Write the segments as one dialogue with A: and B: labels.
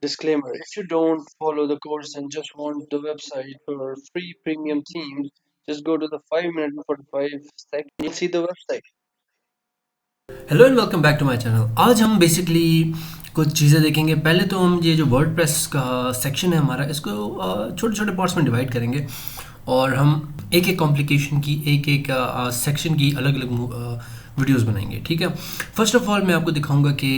A: Disclaimer: if you don't follow the course and just want the website for free premium themes, just go to the 5 minute and 45 second. You'll see the website.
B: Hello and welcome back to my channel. आज हम basically कुछ चीज़ें देखेंगे। पहले तो हम ये जो वर्डप्रेस का सेक्शन है हमारा, इसको छोटे छोटे पार्ट्स में डिवाइड करेंगे और हम एक एक कॉम्प्लिकेशन की एक एक सेक्शन की अलग अलग वीडियोस बनाएंगे। ठीक है, फर्स्ट ऑफ ऑल मैं आपको दिखाऊंगा कि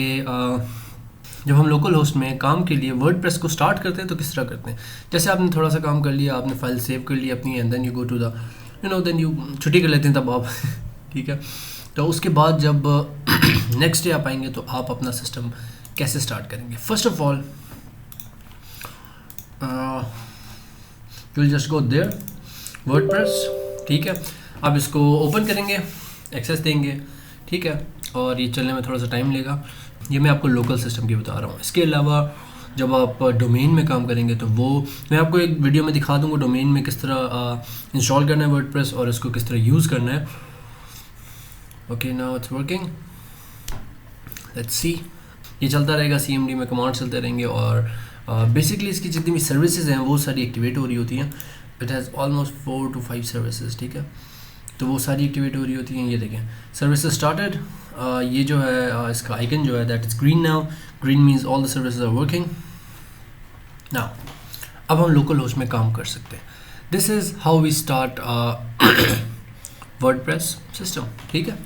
B: जब हम लोकल होस्ट में काम के लिए वर्डप्रेस को स्टार्ट करते हैं तो किस तरह करते हैं। जैसे आपने थोड़ा सा काम कर लिया, आपने फाइल सेव कर ली अपनी, and then you go to the then you छुट्टी कर लेते हैं तब आप ठीक है, तो उसके बाद जब नेक्स्ट डे आप आएंगे तो आप अपना सिस्टम कैसे स्टार्ट करेंगे। First of all you will just go there WordPress. ठीक है, आप इसको ओपन करेंगे, एक्सेस देंगे। ठीक है, और ये चलने में थोड़ा सा टाइम लेगा। ये मैं आपको लोकल सिस्टम की बता रहा हूँ। इसके अलावा जब आप डोमेन में काम करेंगे तो वो मैं आपको एक वीडियो में दिखा दूँगा डोमेन में किस तरह इंस्टॉल करना है वर्डप्रेस और इसको किस तरह यूज़ करना है। Okay, now it's working, let's see. ये चलता रहेगा, CMD में कमांड चलते रहेंगे और बेसिकली इसकी जितनी भी सर्विसेज हैं वो सारी एक्टिवेट हो रही होती हैं। It has almost 4 to 5 services. ठीक है, तो वो सारी एक्टिवेट हो रही होती हैं। ये देखें, सर्विसेज स्टार्टेड। ये जो है इसका आइकन जो है that is green now. Green means all the services are working now. अब हम लोकल होस्ट में काम कर सकते हैं। This is how we start WordPress system. ठीक है,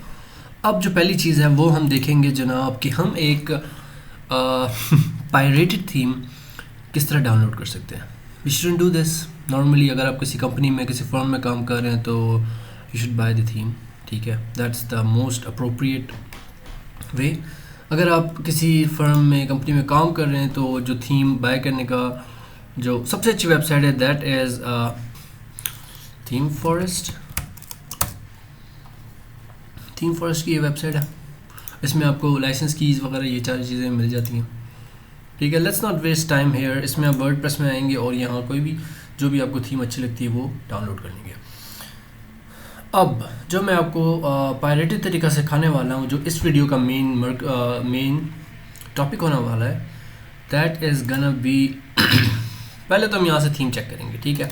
B: अब जो पहली चीज़ है वो हम देखेंगे जनाब कि हम एक पायरेटेड थीम किस तरह डाउनलोड कर सकते हैं। We shouldn't do this normally. अगर आप किसी कंपनी में किसी फर्म में काम कर रहे हैं तो you should by the theme. ठीक है, that's the most appropriate way. अगर आप किसी फर्म में कंपनी में काम कर रहे हैं तो जो थीम बाय करने का जो सबसे अच्छी वेबसाइट है that is theme forest. Theme forest की ये वेबसाइट है, इसमें आपको लाइसेंस कीज़ वगैरह ये सारी चीज़ें मिल जाती हैं। ठीक है, let's not waste time here. इसमें आप वर्डप्रेस में आएंगे और यहाँ कोई भी जो भी आपको थीम अच्छी लगती है वो डाउनलोड कर लेंगे। अब जो मैं आपको पायरेटेड तरीका सिखाने वाला हूँ, जो इस वीडियो का मेन टॉपिक होने वाला है, दैट इज़ गना बी पहले तो हम यहाँ से थीम चेक करेंगे। ठीक है,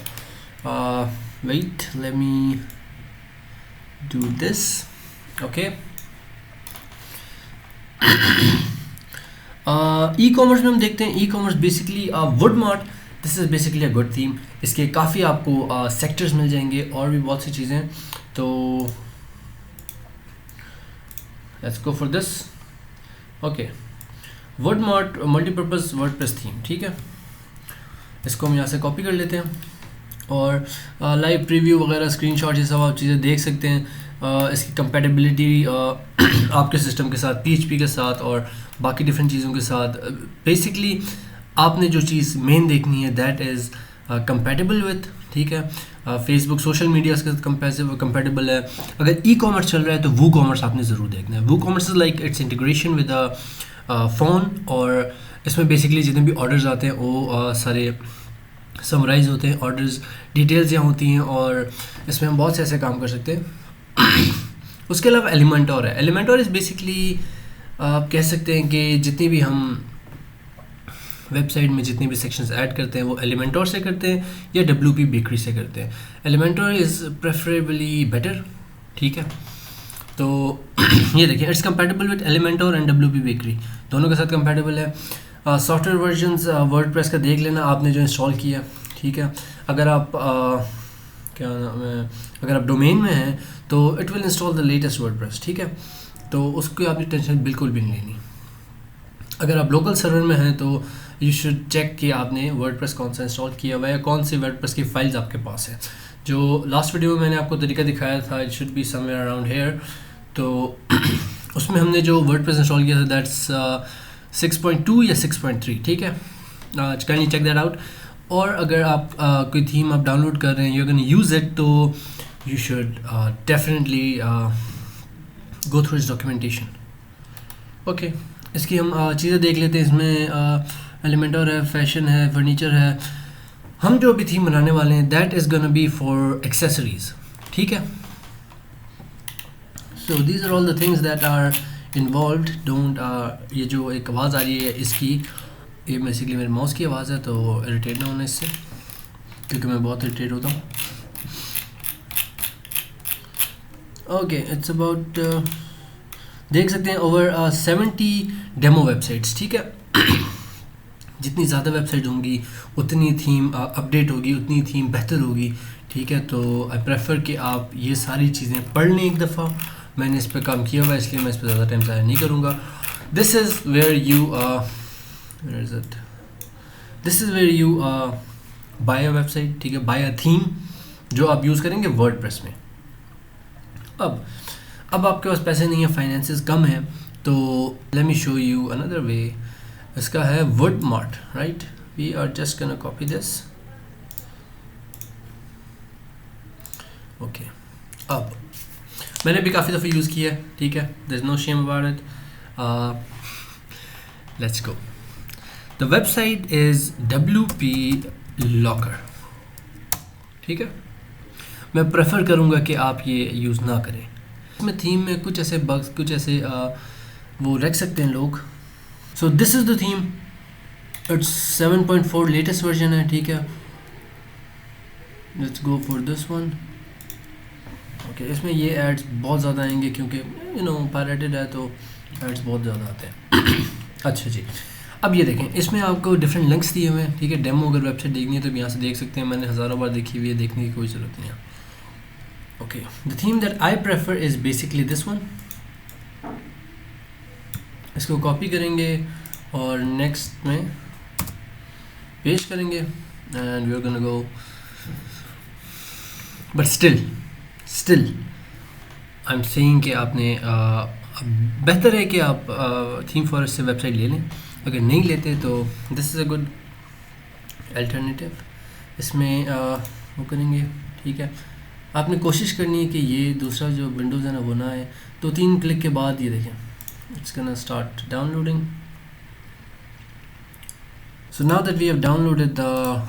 B: wait, let me do this. Okay, e commerce में हम देखते हैं। E commerce basically Woodmart, this is basically a good theme. इसके काफ़ी आपको सेक्टर्स मिल जाएंगे और भी बहुत सी चीज़ें। तो let's go for this. Okay, Woodmart multipurpose WordPress theme. ठीक है, इसको हम यहाँ से कॉपी कर लेते हैं और लाइव प्रीव्यू वगैरह स्क्रीनशॉट ये सब आप चीज़ें देख सकते हैं। इसकी कंपैटिबिलिटी आपके सिस्टम के साथ, PHP के साथ और बाकी डिफरेंट चीज़ों के साथ। बेसिकली आपने जो चीज़ मेन देखनी है दैट इज़ कंपैटिबल विथ। ठीक है, फेसबुक सोशल मीडिया के साथ कंपैटिबल है। अगर ई कॉमर्स चल रहा है तो वो कॉमर्स आपने ज़रूर देखना है। वो commerce is like it's integration with a phone, और इसमें बेसिकली जितने भी ऑर्डर्स आते हैं वो सारे समराइज़ होते हैं। ऑर्डर्स डिटेल्स यहाँ होती हैं और इसमें हम बहुत से ऐसे काम कर सकते हैं। उसके अलावा एलिमेंटोर है। एलिमेंटोर इज़ बेसिकली आप कह सकते हैं कि जितनी भी हम वेबसाइट में जितनी भी सेक्शंस ऐड करते हैं वो एलिमेंटोर से करते हैं या WP बेकरी से करते हैं। Elementor is preferably better. ठीक है, तो ये देखिए, it's compatible with Elementor and WP bakery, दोनों के साथ कंपैटिबल है। सॉफ्टवेयर वर्जन्स वर्डप्रेस का देख लेना आपने जो इंस्टॉल किया। ठीक है, अगर आप क्या नाम है, अगर आप डोमेन में हैं तो it will install the latest WordPress. ठीक है, तो उसकी आपकी टेंशन बिल्कुल भी नहीं लेनी। अगर आप लोकल सर्वर में हैं तो यू शुड चेक कि आपने वर्डप्रेस कौन सा इंस्टॉल किया हुआ है या कौन सी वर्डप्रेस की फाइल्स आपके पास है। जो लास्ट वीडियो में मैंने आपको तरीका दिखाया था, it should be somewhere around hair. तो उसमें हमने जो वर्डप्रेस इंस्टॉल किया था दैट्स 6.2 या 6.3। ठीक है, can you check that out. और अगर आप कोई थीम आप डाउनलोड कर रहे हैं, यू कैन यूज़ इट, तो you should definitely go through इस डॉक्यूमेंटेशन। ओके, इसकी हम चीज़ें देख लेते हैं। इसमें एलिमेंटर है, फैशन है, फर्नीचर है। हम जो भी थीम बनाने वाले हैं that is gonna be for accessories. ठीक है, so these are all the things that are involved. Don't ये जो एक आवाज़ आ रही है इसकी, ये बेसिकली मेरे माउस की आवाज़ है, तो इरिटेट ना होना इससे, क्योंकि मैं बहुत इरिटेट होता हूँ। ओके, इट्स अबाउट, देख सकते हैं ओवर 70 डेमो वेबसाइट्स, ठीक है। जितनी ज़्यादा वेबसाइट होंगी उतनी थीम अपडेट होगी, उतनी थीम बेहतर होगी, ठीक है। तो आई प्रेफर कि आप ये सारी चीज़ें पढ़ लें एक दफ़ा। मैंने इस पर काम किया हुआ है, इसलिए मैं इस पर ज़्यादा टाइम ज़ाया नहीं करूँगा। This is where you this is where you buy a website, ठीक है, बाय अ थीम जो आप यूज़ करेंगे वर्डप्रेस में। अब आपके पास पैसे नहीं है, फाइनेंसेस कम है, तो let me show you another way. इसका है Woodmart, right. We are just gonna copy this. Okay, अब मैंने भी काफ़ी दफ़े यूज़ किया है, ठीक है, there is no shame about it. Let's go. The website is WP locker, ठीक है। मैं प्रेफर करूँगा कि आप ये यूज़ ना करें। इसमें थीम में कुछ ऐसे बग्स, कुछ ऐसे वो रख सकते हैं लोग। So this is the theme, it's 7.4 latest version है, ठीक है। Let's go for this one. Okay, इसमें ये एड्स बहुत ज़्यादा आएंगे क्योंकि पायरेटेड है, तो एड्स बहुत ज़्यादा आते हैं। अच्छा जी, अब ये देखें, इसमें आपको डिफरेंट लिंक्स दिए हुए हैं, ठीक है। डेमो अगर वेबसाइट देखनी है तो यहाँ से देख सकते हैं, मैंने हज़ारों बार देखी हुई है, देखने की कोई ज़रूरत नहीं है। Okay, the theme that I prefer is basically this one. इसको कॉपी करेंगे और नेक्स्ट में पेस्ट करेंगे and we are gonna go, but still I am saying कि आपने बेहतर है कि आप थीम फॉरेस्ट से वेबसाइट ले लें। अगर नहीं लेते तो this is a good alternative. इसमें वो करेंगे, ठीक है। आपने कोशिश करनी है कि ये दूसरा जो विंडोज़ है ना वो ना आए। 2-3 क्लिक के बाद ये देखें, it's gonna start downloading. So now that we have downloaded the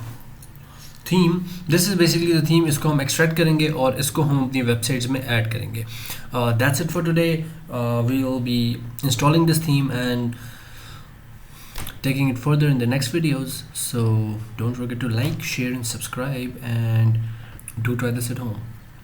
B: theme, this is basically the theme. इसको हम एक्सट्रैक्ट करेंगे और इसको हम अपनी वेबसाइट्स में ऐड करेंगे। That's it for today. We will be installing this theme and taking it further in the next videos. So don't forget to like, share and subscribe, and do try this at home.